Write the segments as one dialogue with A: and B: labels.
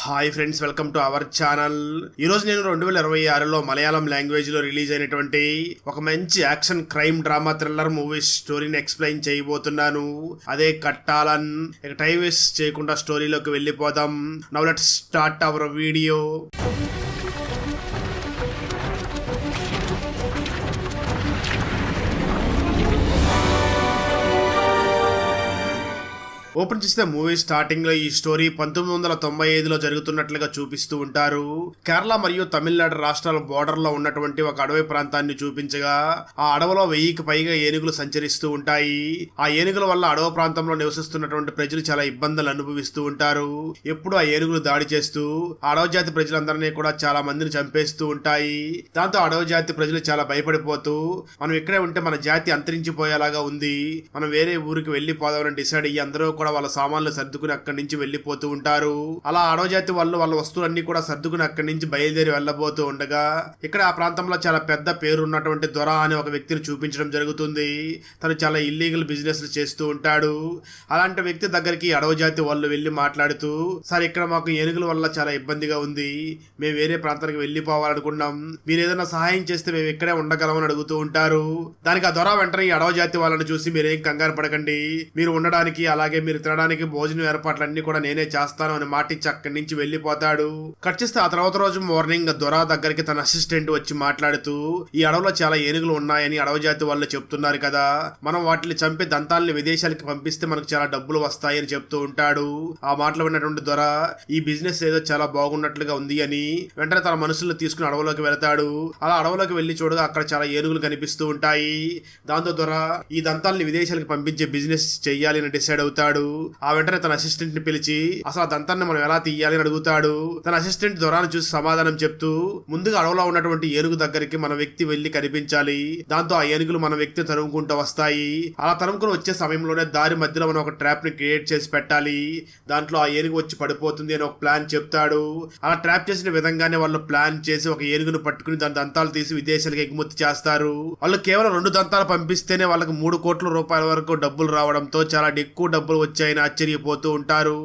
A: Hi friends, welcome to our channel. ఈరోజు నేను 2026లో Malayalam language లో రిలీజ్ అయినటువంటి ఒక మంచి action crime drama thriller movie స్టోరీని ఎక్స్ప్లెయిన్ చేయబోతున్నాను. అదే కట్టాలన్. ఇక టైం వేస్ట్ చేయకుండా స్టోరీలోకి వెళ్ళిపోదాం. Now let's start our video. Open చేస్తే మూవీ స్టార్టింగ్ లో ఈ స్టోరీ 1995లో జరుగుతున్నట్లుగా చూపిస్తూ ఉంటారు. కేరళ మరియు తమిళనాడు రాష్ట్రాల బోర్డర్ లో ఉన్నటువంటి ఒక అడవి ప్రాంతాన్ని చూపించగా ఆ అడవిలో 1000కి పైగా ఏనుగులు సంచరిస్తూ ఉంటాయి. ఆ ఏనుగుల వల్ల అడవి ప్రాంతంలో నివసిస్తున్నటువంటి ప్రజలు చాలా ఇబ్బందులు అనుభవిస్తూ ఉంటారు. ఎప్పుడు ఆ ఏనుగులు దాడి చేస్తూ అడవి జాతి ప్రజలందరినీ కూడా చాలా మందిని చంపేస్తూ ఉంటాయి. దాంతో అడవి జాతి ప్రజలు చాలా భయపడిపోతూ మనం ఇక్కడే ఉంటే మన జాతి అంతరించిపోయేలాగా ఉంది, మనం వేరే ఊరికి వెళ్ళిపోదామని డిసైడ్ అయ్యి అందరూ కూడా వాళ్ళ సామాన్లు సర్దుకుని అక్కడి నుంచి వెళ్లిపోతూ ఉంటారు. అలా అడవజాతి వాళ్ళు వాళ్ళ వస్తువులన్నీ కూడా సర్దుకుని అక్కడి నుంచి బయలుదేరి వెళ్లబోతూ ఉండగా ఇక్కడ ఆ ప్రాంతంలో చాలా పెద్ద పేరు ఉన్నటువంటి దొర అనే ఒక వ్యక్తిని చూపించడం జరుగుతుంది. తను చాలా ఇల్లీగల్ బిజినెస్ చేస్తూ ఉంటాడు. అలాంటి వ్యక్తి దగ్గరికి అడవజాతి వాళ్ళు వెళ్లి మాట్లాడుతూ, సార్ ఇక్కడ మాకు ఏనుగుల వల్ల చాలా ఇబ్బందిగా ఉంది, మేము వేరే ప్రాంతానికి వెళ్లిపోవాలనుకున్నాం, మీరు ఏదైనా సహాయం చేస్తే మేము ఇక్కడే ఉండగలమని అడుగుతూ ఉంటారు. దానికి ఆ దొర వెంటనే ఈ అడవజాతి వాళ్ళని చూసి, మీరేం కంగారు పడకండి, మీరు ఉండడానికి అలాగే మీరు తినడానికి భోజనం ఏర్పాట్లన్నీ కూడా నేనే చేస్తాను అని మాటిచ్చి అక్కడి నుంచి వెళ్లిపోతాడు. కట్ చేస్తే ఆ తర్వాత రోజు మార్నింగ్ దొర దగ్గరికి తన అసిస్టెంట్ వచ్చి మాట్లాడుతూ, ఈ అడవిలో చాలా ఏనుగులు ఉన్నాయని అడవజాతి వాళ్ళు చెప్తున్నారు కదా, మనం వాటిని చంపి దంతాలని విదేశాలకు పంపిస్తే మనకు చాలా డబ్బులు వస్తాయని చెప్తూ ఉంటాడు. ఆ మాటలు విన్నటువంటి దొర ఈ బిజినెస్ ఏదో చాలా బాగున్నట్లుగా ఉంది అని వెంటనే తన మనుషులను తీసుకుని అడవిలోకి వెళతాడు. అలా అడవిలోకి వెళ్లి చూడగా అక్కడ చాలా ఏనుగులు కనిపిస్తూ ఉంటాయి. దాంతో దొర ఈ దంతాలని విదేశాలకు పంపించే బిజినెస్ చెయ్యాలి అని డిసైడ్ అవుతాడు. ఆ వెంటనే తన అసిస్టెంట్ ని పిలిచి అసలు ఆ దంతాన్ని మనం ఎలా తీయాలి అని అడుగుతాడు. తన అసిస్టెంట్ దొరాను చూసి సమాధానం చెప్తూ, ముందుగా అడవిలో ఉన్నటువంటి ఏనుగు దగ్గరికి మన వ్యక్తి వెళ్లి కనిపించాలి, దాంతో ఆ ఏనుగులు మన వ్యక్తి తరుముకుంటూ వస్తాయి. అలా తరుముకుని వచ్చే సమయంలోనే దారి మధ్యలో మనం ఒక ట్రాప్ ని క్రియేట్ చేసి పెట్టాలి, దాంట్లో ఆ ఏనుగు వచ్చి పడిపోతుంది అని ఒక ప్లాన్ చెప్తాడు. అలా ట్రాప్ చేసిన విధంగానే వాళ్ళు ప్లాన్ చేసి ఒక ఏనుగును పట్టుకుని దాని దంతాలు తీసి విదేశాలకు ఎగుమతి చేస్తారు. వాళ్ళు కేవలం 2 దంతాలు పంపిస్తేనే వాళ్ళకి 3 కోట్ల రూపాయల వరకు డబ్బులు రావడంతో చాలా ఎక్కువ డబ్బులు వచ్చాయని ఆశ్చర్యపోతూ ఉంటారు.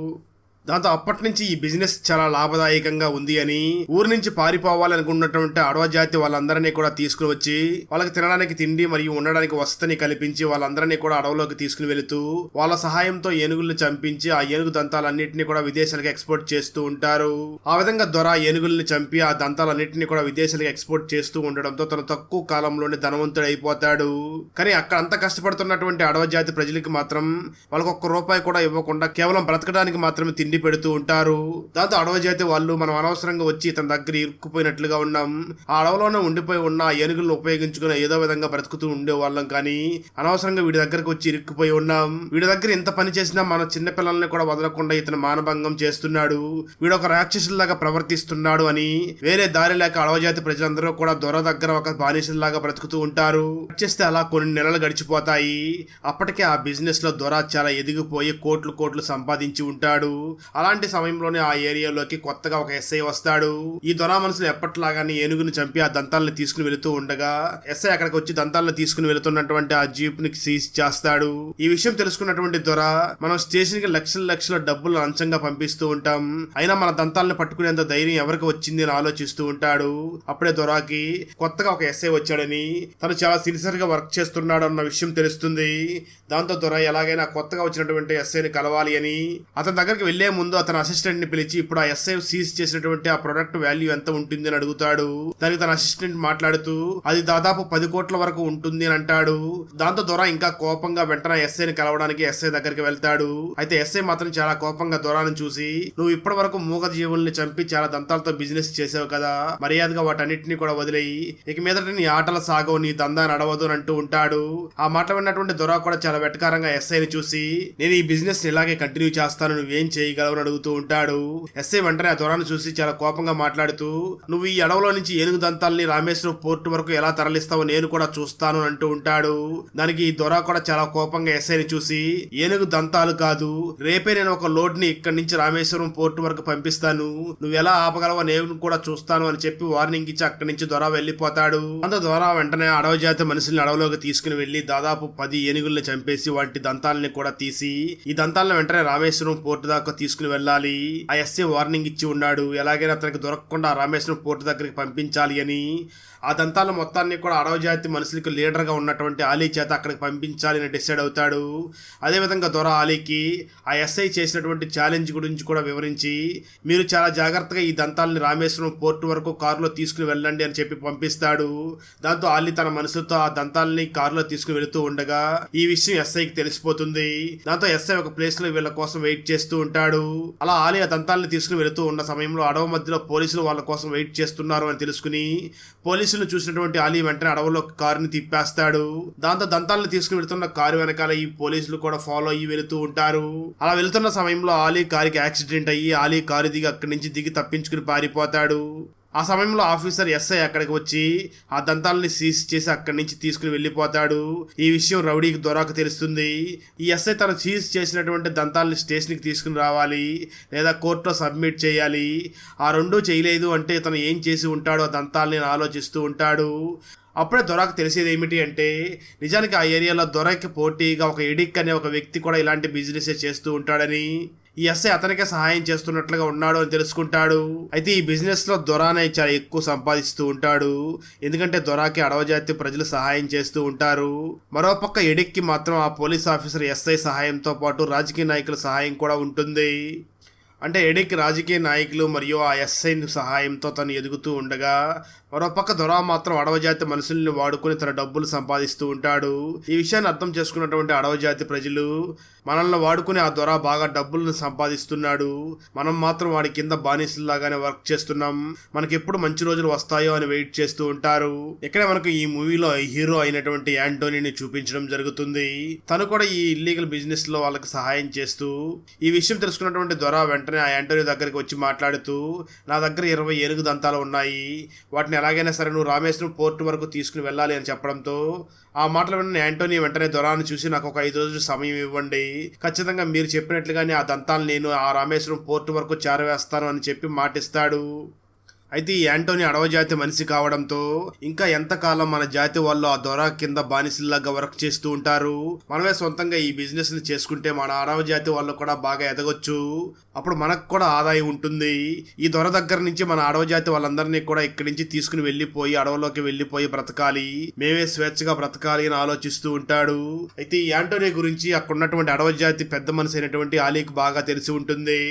A: దాంతో అప్పటి నుంచి ఈ బిజినెస్ చాలా లాభదాయకంగా ఉంది అని ఊరి నుంచి పారిపోవాలనుకున్నటువంటి అడవి జాతి వాళ్ళందరినీ కూడా తీసుకుని వచ్చి వాళ్ళకి తినడానికి తిండి మరియు ఉండడానికి వసతిని కల్పించి వాళ్ళందరినీ కూడా అడవిలోకి తీసుకుని వెళుతూ వాళ్ళ సహాయంతో ఏనుగుల్ని చంపించి ఆ ఏనుగు దంతాలన్నింటినీ కూడా విదేశాలకు ఎక్స్పోర్ట్ చేస్తూ ఉంటారు. ఆ విధంగా దొర ఏనుగుల్ని చంపి ఆ దంతాలన్నింటినీ కూడా విదేశాలకు ఎక్స్పోర్ట్ చేస్తూ ఉండడంతో తను తక్కువ కాలంలోనే ధనవంతుడు అయిపోతాడు. కానీ అక్కడ అంత కష్టపడుతున్నటువంటి అడవి జాతి ప్రజలకి మాత్రం వాళ్ళకి ₹1 కూడా ఇవ్వకుండా కేవలం బ్రతకడానికి మాత్రమే తిండి పెడుతూ ఉంటారు. దాంతో అడవి జాతి వాళ్ళు మనం అనవసరంగా వచ్చి ఇతని దగ్గర ఇరుక్కుపోయినట్లుగా ఉన్నాం, ఆ అడవిలోనే ఉండిపోయి ఉన్న ఏనుగులను ఉపయోగించుకుని ఏదో విధంగా బ్రతుకుతూ ఉండే వాళ్ళం, కానీ అనవసరంగా వీడి దగ్గరకు వచ్చి ఇరుక్కుపోయి ఉన్నాం, వీడి దగ్గర ఎంత పని చేసినా మన చిన్న పిల్లల్ని కూడా వదలకుండా ఇతను మానభంగం చేస్తున్నాడు, వీడు ఒక రాక్షసులాగా ప్రవర్తిస్తున్నాడు అని వేరే దారి లేక అడవి జాతి ప్రజలందరూ కూడా దొర దగ్గర ఒక బానిసలాగా బ్రతుకుతూ ఉంటారు. చేస్తే అలా కొన్ని నెలలు గడిచిపోతాయి. అప్పటికే ఆ బిజినెస్ లో దొర చాలా ఎదిగిపోయి కోట్లు సంపాదించి ఉంటాడు. అలాంటి సమయంలోనే ఆ ఏరియాలోకి కొత్తగా ఒక ఎస్ఐ వస్తాడు. ఈ దొర మనుషులు ఎప్పట్లాగానే ఏనుగుని చంపి ఆ దంతాలను తీసుకుని వెళుతూ ఉండగా ఎస్ఐ అక్కడికి వచ్చి దంతాలను తీసుకుని వెళుతున్నటువంటి ఆ జీప్ ని సీజ్ చేస్తాడు. ఈ విషయం తెలుసుకున్నటువంటి దొర, మనం స్టేషన్ కి లక్షల డబ్బులు లంచంగా పంపిస్తూ ఉంటాం, అయినా మన దంతాలను పట్టుకునేంత ధైర్యం ఎవరికి వచ్చింది అని ఆలోచిస్తూ ఉంటాడు. అప్పుడే దొరకి కొత్తగా ఒక ఎస్ఐ వచ్చాడని, తను చాలా సిన్సియర్ గా వర్క్ చేస్తున్నాడు అన్న విషయం తెలుస్తుంది. దాంతో దొర ఎలాగైనా కొత్తగా వచ్చినటువంటి ఎస్ఐని కలవాలి అని అతని దగ్గరికి వెళ్లే ముందు అతని అసిస్టెంట్ ని పిలిచి ఇప్పుడు ఆ ఎస్ఐ సీజ్ చేసినటువంటి ఆ ప్రొడక్ట్ వాల్యూ ఎంత ఉంటుంది అని అడుగుతాడు. దానికి తన అసిస్టెంట్ మాట్లాడుతూ అది దాదాపు 10 కోట్ల వరకు ఉంటుంది అని అంటాడు. దాంతో దొర ఇంకా కోపంగా వెంటనే ఎస్ఐని కలవడానికి ఎస్ఐ దగ్గరికి వెళ్తాడు. అయితే ఎస్ఐ మాత్రం చాలా కోపంగా దొరని చూసి, నువ్వు ఇప్పటి వరకు మూగ జీవుల్ని చంపి చాలా దంతాలతో బిజినెస్ చేసావు కదా, మర్యాదగా వాటన్నిటిని కూడా వదిలేయి, ఇక మీదట నీ ఆటల సాగవు, నీ దందా నడవదు అని అంటూ ఉంటాడు. ఆ మాట విన్నటువంటి దొర కూడా చాలా వెటకారంగా ఎస్ఐని చూసి, నేను ఈ బిజినెస్ ఇలాగే కంటిన్యూ చేస్తాను, నువ్వేం చేయగలవు అని అడుగుతూ ఉంటాడు. ఎస్ఐ వెంటనే ఆ దొరను చూసి చాలా కోపంగా మాట్లాడుతూ, నువ్వు ఈ అడవిలో నుంచి ఏనుగు దంతాల్ని రామేశ్వరం పోర్టు వరకు ఎలా తరలిస్తావో నేను కూడా చూస్తాను అంటూ ఉంటాడు. దానికి ఈ దొర కూడా చాలా కోపంగా ఎస్ఐని చూసి, ఏనుగు దంతాలు కాదు, రేపే నేను ఒక లోడ్ ని ఇక్కడి నుంచి రామేశ్వరం పోర్టు వరకు పంపిస్తాను, నువ్వు ఎలా ఆపగలవో నేను కూడా చూస్తాను అని చెప్పి వార్నింగ్ ఇచ్చి అక్కడి నుంచి దొర వెళ్లిపోతాడు. అంత దొర వెంటనే అడవి జాతి మనుషుల్ని అడవిలోకి తీసుకుని వెళ్లి దాదాపు 10 ఏనుగుల్ని చంపేసి వాటి దంతాలని కూడా తీసి ఈ దంతాలను వెంటనే రామేశ్వరం పోర్టు దాకా తీసుకుని తీసుకుని వెళ్ళాలి. ఆ ఎస్ఐ వార్నింగ్ ఇచ్చి ఉన్నాడు, ఎలాగైనా అతనికి దొరకకుండా రామేశ్వరం పోర్టు దగ్గరికి పంపించాలి అని. ఆ దంతాల మొత్తాన్ని కూడా అడవి జాతి మనుషులకు లీడర్గా ఉన్నటువంటి ఆలీ చేత అక్కడికి పంపించాలి అని డిసైడ్ అవుతాడు. అదేవిధంగా దొర ఆలీకి ఆ ఎస్ఐ చేసినటువంటి ఛాలెంజ్ గురించి కూడా వివరించి, మీరు చాలా జాగ్రత్తగా ఈ దంతాలని రామేశ్వరం పోర్టు వరకు కారులో తీసుకుని వెళ్ళండి అని చెప్పి పంపిస్తాడు. దాంతో ఆలీ తన మనసుతో ఆ దంతాలని కారులో తీసుకుని వెళుతూ ఉండగా ఈ విషయం ఎస్ఐకి తెలిసిపోతుంది. దాంతో ఎస్ఐ ఒక ప్లేస్ లో వీళ్ళ కోసం వెయిట్ చేస్తూ ఉంటాడు. అలా ఆలీ ఆ దంతాలని తీసుకుని వెళుతూ ఉన్న సమయంలో అడవి మధ్యలో పోలీసులు వాళ్ళ కోసం వెయిట్ చేస్తున్నారు అని తెలుసుకుని పోలీసులు చూసినటువంటి ఆలీ వెంటనే అడవులో కారుని తిప్పేస్తాడు. దాంతో దంతాలను తీసుకుని వెళ్తున్న కారు వెనకాల ఈ పోలీసులు కూడా ఫాలో అయ్యి వెళుతూ ఉంటారు. అలా వెళ్తున్న సమయంలో ఆలీ కారుకి యాక్సిడెంట్ అయ్యి ఆలీ కారు దిగి అక్కడి నుంచి దిగి తప్పించుకుని పారిపోతాడు. ఆ సమయంలో ఆఫీసర్ ఎస్ఐ అక్కడికి వచ్చి ఆ దంతాలని సీజ్ చేసి అక్కడి నుంచి తీసుకుని వెళ్ళిపోతాడు. ఈ విషయం రౌడీకి దొరకు తెలుస్తుంది. ఈ ఎస్ఐ తను సీజ్ చేసినటువంటి దంతాలని స్టేషన్కి తీసుకుని రావాలి, లేదా కోర్టులో సబ్మిట్ చేయాలి. ఆ రెండూ చేయలేదు అంటే తను ఏం చేసి ఉంటాడో ఆ దంతాలని ఆలోచిస్తూ ఉంటాడు. అప్పుడే దొరకు తెలిసేది ఏమిటి అంటే, నిజానికి ఆ ఏరియాలో దొరకి పోటీగా ఒక ఎడిక్ అనే ఒక వ్యక్తి కూడా ఇలాంటి బిజినెస్ చేస్తూ ఉంటాడని, ఈ ఎస్ఐ అతనికే సహాయం చేస్తున్నట్లుగా ఉన్నాడు అని తెలుసుకుంటాడు. అయితే ఈ బిజినెస్ లో దొరానే చాలా ఎక్కువ సంపాదిస్తూ ఉంటాడు, ఎందుకంటే దొరాకి అడవజాతి ప్రజలు సహాయం చేస్తూ ఉంటారు. మరోపక్క ఎడిక్కి మాత్రం ఆ పోలీస్ ఆఫీసర్ ఎస్ఐ సహాయంతో పాటు రాజకీయ నాయకుల సహాయం కూడా ఉంటుంది. అంటే ఎడిక్ రాజకీయ నాయకులు మరియు ఆ ఎస్ఐ సహాయంతో తను ఎదుగుతూ ఉండగా, మరోపక్క దొర మాత్రం అడవజాతి మనుషుల్ని వాడుకుని తన డబ్బులు సంపాదిస్తూ ఉంటాడు. ఈ విషయాన్ని అర్థం చేసుకున్నటువంటి అడవజాతి ప్రజలు, మనల్ని వాడుకుని ఆ దొర బాగా డబ్బులను సంపాదిస్తున్నాడు, మనం మాత్రం వాడి కింద బానిసల్లాగానే వర్క్ చేస్తున్నాం, మనకి ఎప్పుడు మంచి రోజులు వస్తాయో అని వెయిట్ చేస్తూ ఉంటారు. ఇక్కడే మనకు ఈ మూవీలో హీరో అయినటువంటి యాంటోనీని చూపించడం జరుగుతుంది. తను కూడా ఈ ఇల్లీగల్ బిజినెస్ లో వాళ్ళకి సహాయం చేస్తూ, ఈ విషయం తెలుసుకున్నటువంటి దొర వెంటనే ఆ యాంటోనీ దగ్గరికి వచ్చి మాట్లాడుతూ, నా దగ్గర 20 ఏనుగు దంతాలు ఉన్నాయి, వాటిని ఎలాగైనా సరే నువ్వు రామేశ్వరం పోర్టు వరకు తీసుకుని వెళ్ళాలి అని చెప్పడంతో, ఆ మాటలు విన్న యాంటోనీ వెంటనే దొరాన్ని చూసి, నాకు ఒక 5 రోజులు సమయం ఇవ్వండి, ఖచ్చితంగా మీరు చెప్పినట్లుగానే ఆ దంతాలు నేను ఆ రామేశ్వరం పోర్టు వరకు చేరవేస్తాను అని చెప్పి మాటిస్తాడు. అయితే ఈ యాంటోనీ అడవజాతి మనిషి కావడంతో ఇంకా ఎంతకాలం మన జాతి వాళ్ళు ఆ దొర కింద బానిసల్లాగా వర్క్ చేస్తూ ఉంటారు. మనమే సొంతంగా ఈ బిజినెస్ ని చేసుకుంటే మన అడవజాతి వాళ్ళు కూడా బాగా ఎదగొచ్చు, అప్పుడు మనకు కూడా ఆదాయం ఉంటుంది. ఈ దొర దగ్గర నుంచి మన అడవజాతి వాళ్ళందరినీ కూడా ఇక్కడి నుంచి తీసుకుని వెళ్ళిపోయి అడవులోకి వెళ్ళిపోయి బ్రతకాలి, మేమే స్వేచ్ఛగా బ్రతకాలి అని ఆలోచిస్తూ ఉంటాడు. అయితే ఈ యాంటోనీ గురించి అక్కడ ఉన్నటువంటి అడవజాతి పెద్ద మనిషి అయినటువంటి ఆలీకి బాగా తెలిసి ఉంటుంది.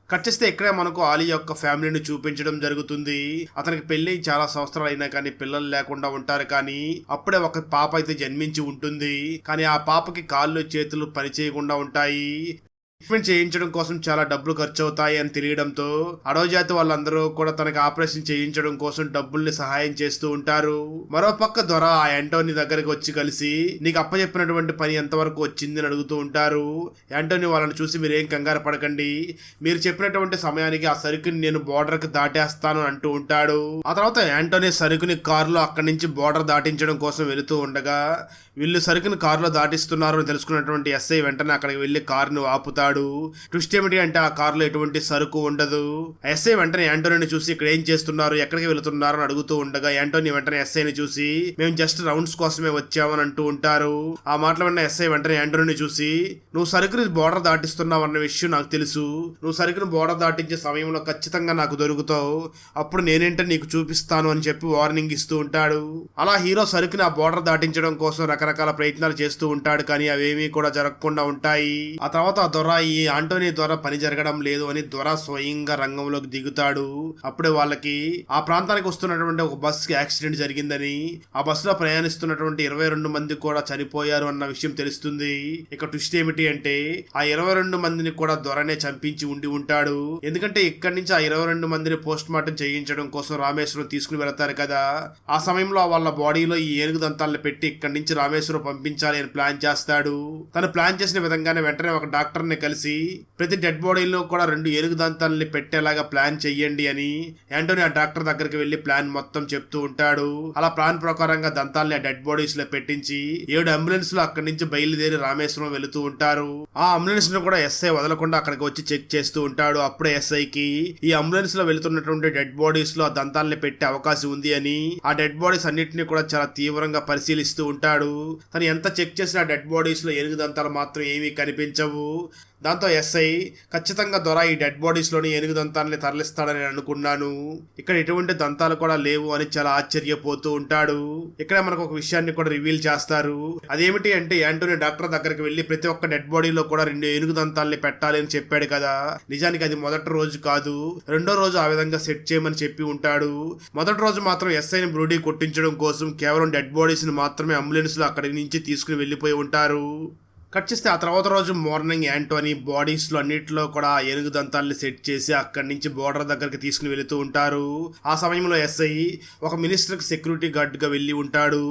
A: కట్ చేస్తే ఇక్కడే మనకు ఆలీ యొక్క ఫ్యామిలీని చూపించడం జరుగుతుంది. అతనికి పెళ్లి చాలా సంవత్సరాలు అయినా కానీ పిల్లలు లేకుండా ఉంటారు, కానీ అప్పుడే ఒక పాప అయితే జన్మించి ఉంటుంది. కానీ ఆ పాపకి కాళ్ళు చేతులు పని చేయకుండా ఉంటాయి. ట్రీట్మెంట్ చేయించడం కోసం చాలా డబ్బులు ఖర్చు అవుతాయి అని తెలియడంతో అడవజాతి వాళ్ళందరూ కూడా తనకి ఆపరేషన్ చేయించడం కోసం డబ్బుల్ని సహాయం చేస్తూ ఉంటారు. మరోపక్క దొర ఆ యాంటోనీ దగ్గరికి వచ్చి కలిసి, నీకు అప్పచెప్పినటువంటి పని ఎంతవరకు వచ్చింది అని అడుగుతూ ఉంటారు. యాంటోనీ వాళ్ళని చూసి, మీరేం కంగారు పడకండి, మీరు చెప్పినటువంటి సమయానికి ఆ సరుకుని నేను బోర్డర్ కి దాటేస్తాను అంటూ ఉంటాడు. ఆ తర్వాత యాంటోనీ సరుకుని కారులో అక్కడి నుంచి బోర్డర్ దాటించడం కోసం వెళుతూ ఉండగా, వీళ్ళు సరుకుని కారులో దాటిస్తున్నారు అని తెలుసుకున్నటువంటి ఎస్ఐ వెంటనే అక్కడికి వెళ్లి కారును ఆపుతాడు. ట్విస్ట్ ఏమిటి అంటే ఆ కారులో ఎటువంటి సరుకు ఉండదు. ఎస్ఐ వెంటనే యాంటోనీని చూసి, ఇక్కడ ఏం చేస్తున్నారు, ఎక్కడికి వెళుతున్నారు అని అడుగుతూ ఉండగా, యాంటోనీ వెంటనే ఎస్ఐని చూసి, మేము జస్ట్ రౌండ్స్ కోసమే వచ్చామని అంటూ ఉంటారు. ఆ మాటలు విన్న ఎస్ఐ వెంటనే యాంటోనీని చూసి, నువ్వు సరుకుని బోర్డర్ దాటిస్తున్నావు అన్న విషయం నాకు తెలుసు, నువ్వు సరుకుని బోర్డర్ దాటించే సమయంలో ఖచ్చితంగా నాకు దొరుకుతావు, అప్పుడు నేనేంటో నీకు చూపిస్తాను అని చెప్పి వార్నింగ్ ఇస్తూ ఉంటాడు. అలా హీరో సరుకుని ఆ బోర్డర్ దాటించడం కోసం రకరకాల ప్రయత్నాలు చేస్తూ ఉంటాడు, కానీ అవేమీ కూడా జరగకుండా ఉంటాయి. ఆ తర్వాత ఆ దొర ఈ ఆంటోనీ ద్వారా పని జరగడం లేదు అని దొర స్వయంగా రంగంలోకి దిగుతాడు. అప్పుడే వాళ్ళకి ఆ ప్రాంతానికి వస్తున్నటువంటి ఒక బస్ కి యాక్సిడెంట్ జరిగిందని, ఆ బస్సులో ప్రయాణిస్తున్నటువంటి 22 మంది కూడా చనిపోయారు అన్న విషయం తెలుస్తుంది. ఇక ట్విస్ట్ ఏమిటి అంటే, ఆ 22 మందిని కూడా దొరనే చంపించి ఉండి ఉంటాడు. ఎందుకంటే ఇక్కడి నుంచి ఆ 22 మందిని పోస్ట్ మార్టం చేయించడం కోసం రామేశ్వరం తీసుకుని వెళతారు కదా, ఆ సమయంలో వాళ్ళ బాడీలో ఈ ఏనుగు దంతాలను పెట్టి ఇక్కడి నుంచి రామేశ్వరం పంపించాలి అని ప్లాన్ చేస్తాడు. తను ప్లాన్ చేసిన విధంగానే వెంటనే ఒక డాక్టర్ ని కలిసి, ప్రతి డెడ్ బాడీలో కూడా 2 ఏనుగు దంతాలని పెట్టేలాగా ప్లాన్ చెయ్యండి అని యాంటోనీ ఆ డాక్టర్ దగ్గరికి వెళ్లి ప్లాన్ మొత్తం చెప్తూ ఉంటాడు. అలా ప్లాన్ ప్రకారంగా దంతాలని ఆ డెడ్ బాడీస్ లో పెట్టించి 7 అంబులెన్స్ లో అక్కడి నుంచి బయలుదేరి రామేశ్వరం వెళుతూ ఉంటారు. ఆ అంబులెన్స్ ను కూడా ఎస్ఐ వదలకుండా అక్కడికి వచ్చి చెక్ చేస్తూ ఉంటాడు. అప్పుడే ఎస్ఐకి ఈ అంబులెన్స్ లో వెళుతున్నటువంటి డెడ్ బాడీస్ లో ఆ దంతాలని పెట్టే అవకాశం ఉంది అని, ఆ డెడ్ బాడీస్ అన్నిటిని కూడా చాలా తీవ్రంగా పరిశీలిస్తూ ఉంటాడు. తను ఎంత చెక్ చేసినా డెడ్ బాడీస్ లో ఏనుగు దంతాలు మాత్రం ఏమీ కనిపించవు. దాంతో ఎస్ఐ ఖచ్చితంగా దొర ఈ డెడ్ బాడీస్ లోని ఏనుగు దంతాలని తరలిస్తాడని అనుకున్నాను, ఇక్కడ ఎటువంటి దంతాలు కూడా లేవు అని చాలా ఆశ్చర్యపోతూ ఉంటాడు. ఇక్కడ మనకు ఒక విషయాన్ని కూడా రివీల్ చేస్తారు. అదేమిటి అంటే యాంటోనీ డాక్టర్ దగ్గరికి వెళ్లి ప్రతి ఒక్క డెడ్ బాడీలో కూడా 2 ఏనుగు దంతాలని పెట్టాలి అని చెప్పాడు కదా. నిజానికి అది మొదటి రోజు కాదు, రెండో రోజు ఆ విధంగా సెట్ చేయమని చెప్పి ఉంటాడు. మొదటి రోజు మాత్రం ఎస్ఐని బ్రూడీ కొట్టించడం కోసం కేవలం డెడ్ బాడీస్ ని మాత్రమే అంబులెన్స్ లో అక్కడి నుంచి తీసుకుని వెళ్లిపోయి ఉంటారు. కట్ చేస్తే ఆ తర్వాత రోజు మార్నింగ్ యాంటోనీ బాడీస్ లో అన్నిటిలో కూడా ఏనుగు దంతాల్ని సెట్ చేసి అక్కడి నుంచి బోర్డర్ దగ్గరికి తీసుకుని వెళుతూ ఉంటారు. ఆ సమయంలో ఎస్ఐ ఒక మినిస్టర్ కి సెక్యూరిటీ గార్డ్ గా వెళ్లి ఉంటాడు.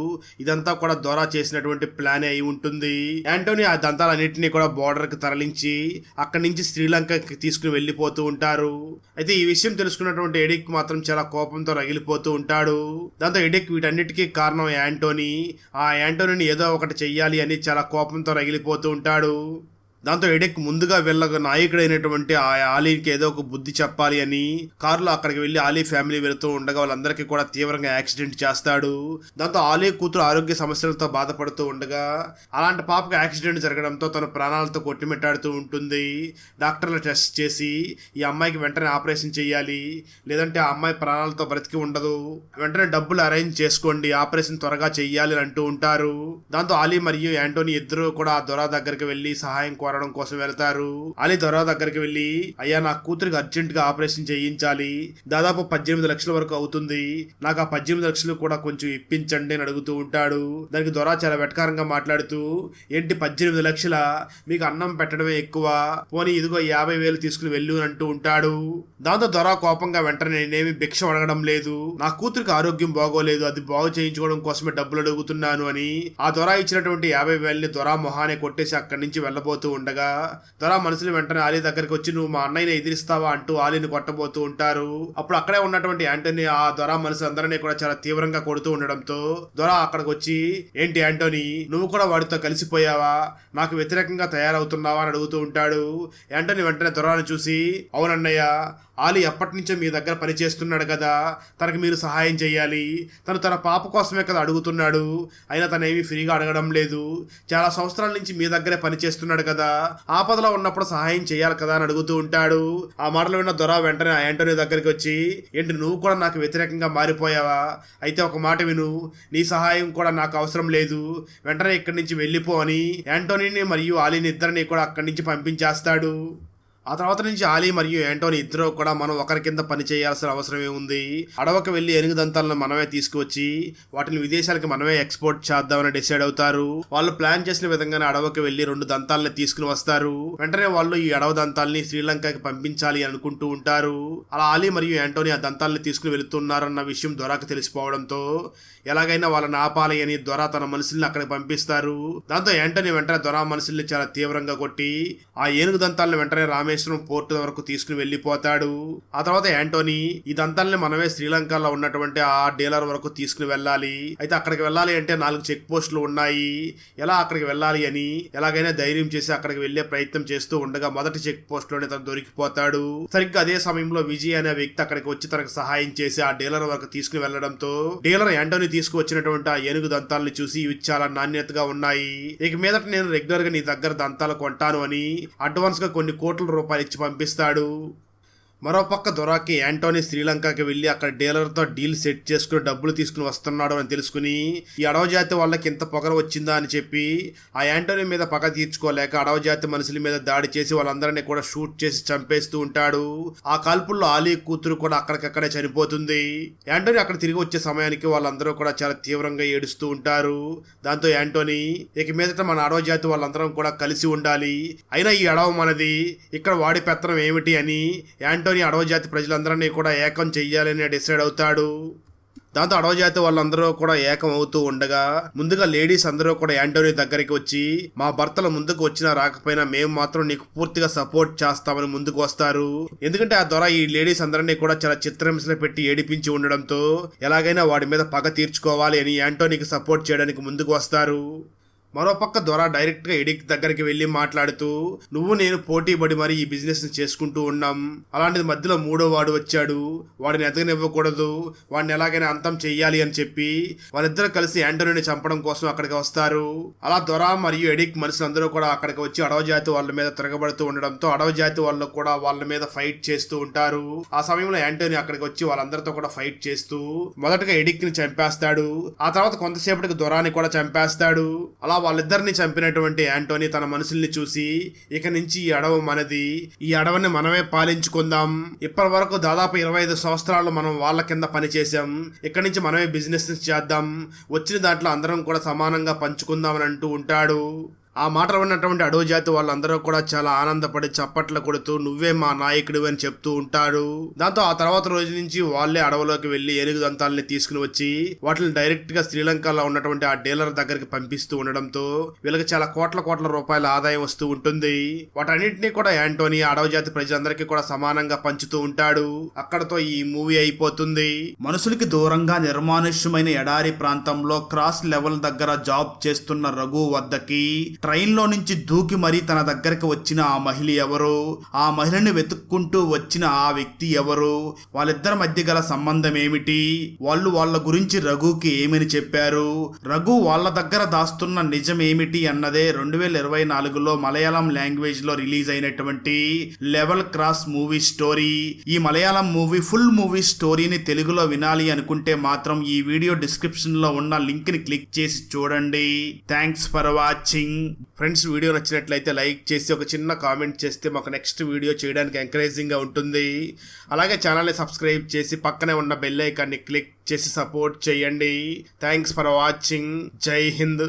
A: ఇదంతా కూడా దొర చేసినటువంటి ప్లాన్ అయి ఉంటుంది. యాంటోనీ ఆ దంతాలన్నింటినీ కూడా బోర్డర్ కి తరలించి అక్కడి నుంచి శ్రీలంకకి తీసుకుని వెళ్లిపోతూ ఉంటారు. అయితే ఈ విషయం తెలుసుకున్నటువంటి ఎడిక్ మాత్రం చాలా కోపంతో రగిలిపోతూ ఉంటాడు. దాంతో ఎడిక్ వీటన్నిటికీ కారణం యాంటోనీ, ఆ యాంటోనీని ఏదో ఒకటి చెయ్యాలి అని చాలా కోపంతో రగిలిపోతూ ఉంటాడు. దాంతో ఎడెక్ ముందుగా వెళ్ళక నాయకుడైనటువంటి ఆ ఆలీకి ఏదో ఒక బుద్ధి చెప్పాలి అని కారులో అక్కడికి వెళ్లి ఆలీ ఫ్యామిలీ వెళుతూ ఉండగా వాళ్ళందరికీ కూడా తీవ్రంగా యాక్సిడెంట్ చేస్తాడు. దాంతో ఆలీ కూతురు ఆరోగ్య సమస్యలతో బాధపడుతూ ఉండగా అలాంటి పాపకు యాక్సిడెంట్ జరగడంతో తన ప్రాణాలతో కొట్టిమిట్టాడుతూ ఉంటుంది. డాక్టర్లు టెస్ట్ చేసి ఈ అమ్మాయికి వెంటనే ఆపరేషన్ చేయాలి, లేదంటే ఆ అమ్మాయి ప్రాణాలతో బ్రతికి ఉండదు, వెంటనే డబ్బులు అరేంజ్ చేసుకోండి, ఆపరేషన్ త్వరగా చెయ్యాలి అని అంటూ ఉంటారు. దాంతో ఆలీ మరియు యాంటోనీ ఇద్దరు కూడా ఆ దొర దగ్గరికి వెళ్లి సహాయం కోసం వెళ్తారు. అలీ దొర దగ్గరికి వెళ్లి, అయ్యా నా కూతురికి అర్జెంట్ గా ఆపరేషన్ చేయించాలి, దాదాపు 18 లక్షల వరకు అవుతుంది, నాకు ఆ 18 లక్షలు కూడా కొంచెం ఇప్పించండి అని అడుగుతూ ఉంటాడు. దానికి దొర చాలా వెటకారంగా మాట్లాడుతూ, ఏంటి 18 లక్షల, మీకు అన్నం పెట్టడమే ఎక్కువ, పోనీ ఇదిగో 50,000 తీసుకుని వెళ్ళు అని అంటూ ఉంటాడు. దాంతో దొర కోపంగా వెంటనే నేనేమి భిక్ష అడగడం లేదు, నా కూతురికి ఆరోగ్యం బాగోలేదు, అది బాగు చేయించుకోవడం కోసమే డబ్బులు అడుగుతున్నాను అని ఆ దొర ఇచ్చినటువంటి 50,000ని దొర మొహానే కొట్టేసి అక్కడి నుంచి వెళ్ళబోతూ ఉండగా దొర మనుషులు వెంటనే ఆలీ దగ్గరికి వచ్చి, నువ్వు మా అన్నయ్యని ఎదిరిస్తావా అంటూ ఆలీని కొట్టబోతూ ఉంటారు. అప్పుడు అక్కడే ఉన్నటువంటి యాంటోనీ ఆ దొర మనుషులందరినీ కూడా చాలా తీవ్రంగా కొడుతూ ఉండడంతో దొర అక్కడికి వచ్చి, ఏంటి యాంటోనీ, నువ్వు కూడా వాడితో కలిసిపోయావా, నాకు వ్యతిరేకంగా తయారవుతున్నావా అని అడుగుతూ ఉంటాడు. యాంటోనీ వెంటనే దొరను చూసి, అవునన్నయ్య, ఆలీ ఎప్పటి నుంచో మీ దగ్గర పనిచేస్తున్నాడు కదా, తనకు మీరు సహాయం చేయాలి, తను తన పాప కోసమే కదా అడుగుతున్నాడు, అయినా తనేమి ఫ్రీగా అడగడం లేదు, చాలా సంవత్సరాల నుంచి మీ దగ్గరే పనిచేస్తున్నాడు కదా, ఆపదలో ఉన్నప్పుడు సహాయం చేయాలి కదా అని అడుగుతూ ఉంటాడు. ఆ మాటలు విన్న దొర వెంటనే యాంటోనీ దగ్గరికి వచ్చి, ఏంటి నువ్వు కూడా నాకు వ్యతిరేకంగా మారిపోయావా, అయితే ఒక మాట విను, నీ సహాయం కూడా నాకు అవసరం లేదు, వెంటనే ఇక్కడి నుంచి వెళ్ళిపో అని యాంటోనీని మరియు ఆలీని ఇద్దరిని కూడా అక్కడి నుంచి పంపించేస్తాడు. ఆ తర్వాత నుంచి ఆలీ మరియు యాంటోనీ ఇద్దరు కూడా మనం ఒకరి కింద పని చేయాల్సిన అవసరం ఏముంది, అడవకు వెళ్లి ఏనుగు దంతాలను మనమే తీసుకువచ్చి వాటిని విదేశాలకు మనమే ఎక్స్పోర్ట్ చేద్దామని డిసైడ్ అవుతారు. వాళ్ళు ప్లాన్ చేసిన విధంగానే అడవకు వెళ్లి 2 దంతాలని తీసుకుని వస్తారు. వెంటనే వాళ్ళు ఈ అడవ దంతాలని శ్రీలంకకి పంపించాలి అనుకుంటూ ఉంటారు. అలా ఆలీ మరియు యాంటోనీ ఆ దంతాలని తీసుకుని వెళుతున్నారన్న విషయం దొరకు తెలిసిపోవడంతో ఎలాగైనా వాళ్ళని ఆపాలి అని దొర తన మనుషుల్ని అక్కడికి పంపిస్తారు. దాంతో యాంటోనీ వెంటనే దొర మనుషుల్ని చాలా తీవ్రంగా కొట్టి ఆ ఏనుగు దంతాలను వెంటనే రామేశ్వరం పోర్టు వరకు తీసుకుని వెళ్లిపోతాడు. ఆ తర్వాత యాంటోనీ ఈ దంతాలని మనమే శ్రీలంకలో ఉన్నటువంటి ఆ డీలర్ వరకు తీసుకుని వెళ్ళాలి, అయితే అక్కడికి వెళ్ళాలి అంటే 4 చెక్ పోస్టులు ఉన్నాయి, ఎలా అక్కడికి వెళ్ళాలి అని ఎలాగైనా ధైర్యం చేసి అక్కడికి వెళ్లే ప్రయత్నం చేస్తూ ఉండగా మొదటి చెక్ పోస్ట్ లోనే తను దొరికిపోతాడు. సరిగ్గా అదే సమయంలో విజయ్ అనే వ్యక్తి అక్కడికి వచ్చి తనకు సహాయం చేసి ఆ డీలర్ వరకు తీసుకుని వెళ్లడంతో డీలర్ యాంటోనీ తీసుకువచ్చినటువంటి ఆ ఏనుగు దంతాలని చూసి ఇవి చాలా నాణ్యతగా ఉన్నాయి, ఇక మీదట నేను రెగ్యులర్ గా నీ దగ్గర దంతాలు కొంటాను అని అడ్వాన్స్ గా కొన్ని కోట్ల రూపాయలు ఇచ్చి పంపిస్తాడు. మరోపక్క దొరాకి యాంటోనీ శ్రీలంకకి వెళ్లి అక్కడ డీలర్తో డీల్ సెట్ చేసుకుని డబ్బులు తీసుకుని వస్తున్నాడు అని తెలుసుకుని ఈ అడవ జాతి వాళ్ళకి ఇంత పొగర వచ్చిందా అని చెప్పి ఆ యాంటోనీ మీద పగ తీర్చుకోలేక అడవ జాతి మనుషుల మీద దాడి చేసి వాళ్ళందరినీ కూడా షూట్ చేసి చంపేస్తూ ఉంటాడు. ఆ కాల్పుల్లో ఆలీ కూతురు కూడా అక్కడికక్కడే చనిపోతుంది. యాంటోనీ అక్కడ తిరిగి వచ్చే సమయానికి వాళ్ళందరూ కూడా చాలా తీవ్రంగా ఏడుస్తూ ఉంటారు. దాంతో యాంటోనీ, ఇక మీదట మన అడవ జాతి వాళ్ళందరం కూడా కలిసి ఉండాలి, అయినా ఈ అడవ మనది, ఇక్కడ వాడి పెత్తనం ఏమిటి అని యాంటోనీ అడవ జాతి ప్రజలందరినీ కూడా ఏకం చెయ్యాలని డిసైడ్ అవుతాడు. దాంతో అడవ జాతి వాళ్ళందరూ కూడా ఏకం అవుతూ ఉండగా ముందుగా లేడీస్ అందరూ కూడా యాంటోనీ దగ్గరికి వచ్చి, మా భర్తలు ముందుకు వచ్చినా రాకపోయినా మేము మాత్రం నీకు పూర్తిగా సపోర్ట్ చేస్తామని ముందుకు వస్తారు. ఎందుకంటే ఆ దొర ఈ లేడీస్ అందరినీ కూడా చాలా చిత్రహింసలు పెట్టి ఏడిపించి ఉండడంతో ఎలాగైనా వాడి మీద పగ తీర్చుకోవాలి అని యాంటోనీకి సపోర్ట్ చేయడానికి ముందుకు వస్తారు. మరోపక్క దొర డైరెక్ట్ గా ఎడిక్ దగ్గరికి వెళ్లి మాట్లాడుతూ నువ్వు నేను పోటీ పడి మరి ఈ బిజినెస్ ని చేసుకుంటూ ఉన్నాం, అలాంటిది మధ్యలో మూడో వాడు వచ్చాడు, వాడిని ఎదగనివ్వకూడదు, వాడిని ఎలాగైనా అంతం చెయ్యాలి అని చెప్పి వాళ్ళిద్దరూ కలిసి యాంటోనీని చంపడం కోసం అక్కడికి వస్తారు. అలా దొర మరియు ఎడిక్ మనుషులందరూ కూడా అక్కడికి వచ్చి అడవి జాతి వాళ్ళ మీద తిరగబడుతూ ఉండడంతో అడవి జాతి వాళ్ళు కూడా వాళ్ళ మీద ఫైట్ చేస్తూ ఉంటారు. ఆ సమయంలో యాంటోనీ అక్కడికి వచ్చి వాళ్ళందరితో కూడా ఫైట్ చేస్తూ మొదటగా ఎడిక్ ని చంపేస్తాడు. ఆ తర్వాత కొంతసేపటికి దొరాని కూడా చంపేస్తాడు. అలా వాళ్ళిద్దరిని చంపినటువంటి యాంటోనీ తన మనుషుల్ని చూసి ఇక నుంచి ఈ అడవి మనది, ఈ అడవిని మనమే పాలించుకుందాం, ఇప్పటి వరకు దాదాపు 25 సంవత్సరాలు మనం వాళ్ళ కింద పనిచేసాం, ఇక్కడి నుంచి మనమే బిజినెస్ చేద్దాం, వచ్చిన దాంట్లో అందరం కూడా సమానంగా పంచుకుందాం అని అంటూ ఉంటాడు. ఆ మాటలు విన్నటువంటి అడవి జాతి వాళ్ళందరూ కూడా చాలా ఆనందపడి చప్పట్లు కొడుతూ నువ్వే మా నాయకుడు అని చెప్తూ ఉంటారు. దాంతో ఆ తర్వాత రోజు నుంచి వాళ్ళే అడవిలోకి వెళ్లి ఏనుగు దంతాలని తీసుకుని వచ్చి వాటిని డైరెక్ట్ గా శ్రీలంకలో ఉన్నటువంటి ఆ డీలర్ దగ్గరికి పంపిస్తూ ఉండడంతో వీళ్ళకి చాలా కోట్ల రూపాయల ఆదాయం వస్తూ ఉంటుంది. వాటన్నింటినీ కూడా యాంటోనీ అడవి జాతి ప్రజలందరికీ కూడా సమానంగా పంచుతూ ఉంటాడు. అక్కడతో ఈ మూవీ అయిపోతుంది. మనుషులకి దూరంగా నిర్మానుష్యమైన ఎడారి ప్రాంతంలో క్రాస్ లెవెల్ దగ్గర జాబ్ చేస్తున్న రఘు వద్దకి ట్రైన్ లో నుంచి దూకి మరీ తన దగ్గరకు వచ్చిన ఆ మహిళ ఎవరు, ఆ మహిళని వెతుక్కుంటూ వచ్చిన ఆ వ్యక్తి ఎవరు, వాళ్ళిద్దరి మధ్య గల సంబంధం ఏమిటి, వాళ్ళు వాళ్ళ గురించి రఘుకి ఏమని చెప్పారు, రఘు వాళ్ళ దగ్గర దాస్తున్న నిజం ఏమిటి అన్నదే 2024లో మలయాళం లాంగ్వేజ్ లో రిలీజ్ అయినటువంటి లెవెల్ క్రాస్ మూవీ స్టోరీ. ఈ మలయాళం మూవీ ఫుల్ మూవీ స్టోరీని తెలుగులో వినాలి అనుకుంటే మాత్రం ఈ వీడియో డిస్క్రిప్షన్ లో ఉన్న లింక్ ని క్లిక్ చేసి చూడండి. Thanks for watching. Friends, video నచ్చినట్లయితే లైక్ చేసి ఒక చిన్న కామెంట్ చేస్తే మాకు నెక్స్ట్ వీడియో చేయడానికి ఎంకరేజింగ్ గా ఉంటుంది. అలాగే ఛానల్ని సబ్స్క్రైబ్ చేసి పక్కనే ఉన్న బెల్ ఐకాన్ని క్లిక్ చేసి సపోర్ట్ చేయండి. Thanks for watching. జై హింద్.